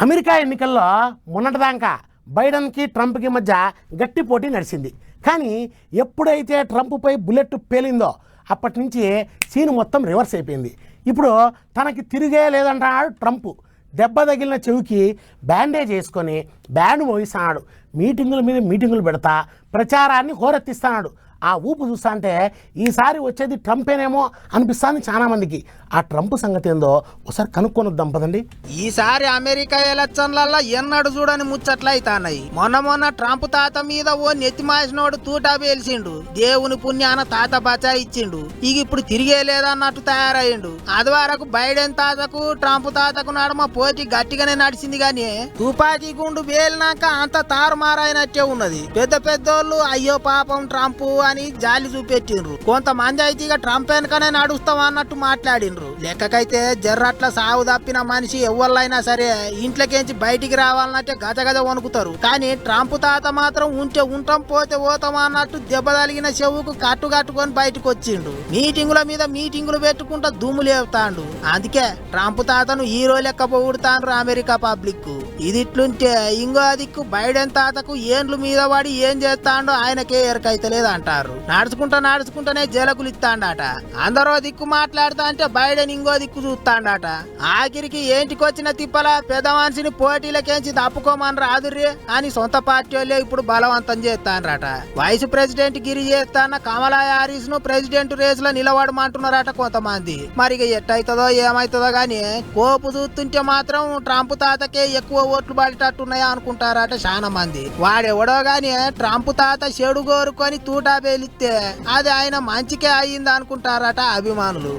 America ఎన్నికల్లో మొన్నటిదాకా బైడెన్కి ట్రంప్కి మధ్య గట్టి పోటీ నడిచింది. కానీ ఎప్పుడైతే ట్రంప్పై బుల్లెట్ పేలిందో అప్పటి నుంచి సీన్ మొత్తం రివర్స్ అయిపోయింది. ఇప్పుడు తనకి తిరిగే లేదంటున్నాడు ట్రంప్. దెబ్బ తగిలిన చెవికి బ్యాండేజ్ వేసుకొని బ్యాండ్ మోగిస్తున్నాడు. మీటింగుల మీద మీటింగులు పెడతా ప్రచారాన్ని హోరెత్తిస్తున్నాడు. ఆ ఊపు చూస్తా అంటే ఈసారి వచ్చేది ట్రంపేనేమో అనిపిస్తుంది చాలామందికి. ఆ ట్రంప్ సంగతి ఏందో ఒకసారి కనుక్కొనొద్దాం పదండి. ఈసారి అమెరికా ఎలక్షన్లల్లో ఎన్నడు చూడని ముచ్చట్లయితాన్నాయి. మొన్న ట్రంప్ తాత మీద ఓ నెత్తిమాసినోడు తూటా పేల్చిండు. దేవుని పుణ్యాన తాత బచా ఇచ్చిండు. ఇక ఇప్పుడు తిరిగే లేదన్నట్టు తయారయ్యిండు. అది వరకు బైడెన్ తాతకు ట్రంప్ తాతకు నడుమ పోటీ గట్టిగానే నడిచింది. గానీ తుపాకీ గుండు పేలినాక అంత తారుమారైనట్టే ఉన్నది. పెద్ద పెద్దోళ్ళు అయ్యో పాపం ట్రంప్ అని జాలి చూపెట్టిండ్రు. కొంతమంది అయితే ఇక ట్రంప్ వెనకనే నడుస్తాం అన్నట్టు మాట్లాడిండ్రు. లెక్కకైతే జర్రట్ల సాగు తప్పిన మనిషి ఎవళ్ళైనా సరే ఇంట్లోకేంచి బయటికి రావాలన్నట్టే గజగజ వణుకుతారు. కానీ ట్రంప్ తాత మాత్రం ఉంటే ఉంటాం పోతే పోతాం అన్నట్టు దెబ్బ తగిలిన చెవుకు కట్టుకొని బయటకు వచ్చిండు. మీటింగుల మీద మీటింగులు పెట్టుకుంటా దుమ్ము లేపుతాండు. అందుకే ట్రంప్ తాతను హీరో లెక్క పొగుడుతాండ్రు అమెరికా పబ్లిక్. ఇది ఇట్లుంటే ఇంకో దిక్కు బైడెన్ తాతకు ఏండ్లు మీద పడి ఏం చేస్తాడో ఆయనకే ఎరకైతలేదు అంటారు. నడుచుకుంటానే జలకులు ఇస్తాడట. అందరో దిక్కు మాట్లాడుతా అంటే బైడెన్ ఇంకో దిక్కు చూస్తాడట. ఆఖరికి ఏంటికొచ్చిన తిప్పల పెద్ద మనిషిని పోటీలకేంచి తప్పుకోమని రాదుర్రే అని సొంత పార్టీ వాళ్ళే ఇప్పుడు బలవంతం చేస్తానరట. వైస్ ప్రెసిడెంట్ గిరి చేస్తాన్న కమలా హారిస్ ను ప్రెసిడెంట్ రేస్ లో నిలబడమంటున్నారట కొంతమంది. మరి ఎట్టయితుందో ఏమైతుందో గానీ కోపు చూస్తుంటే మాత్రం ట్రంప్ తాతకే ఎక్కువ ఓట్లు పడేటట్టున్నాయా అనుకుంటారట చాలా మంది. వాడెవడో గానీ ట్రంప్ తాత చెడు కోరుకొని తూటా పేలిస్తే అది ఆయన మంచికే అయ్యింది అనుకుంటారట అభిమానులు.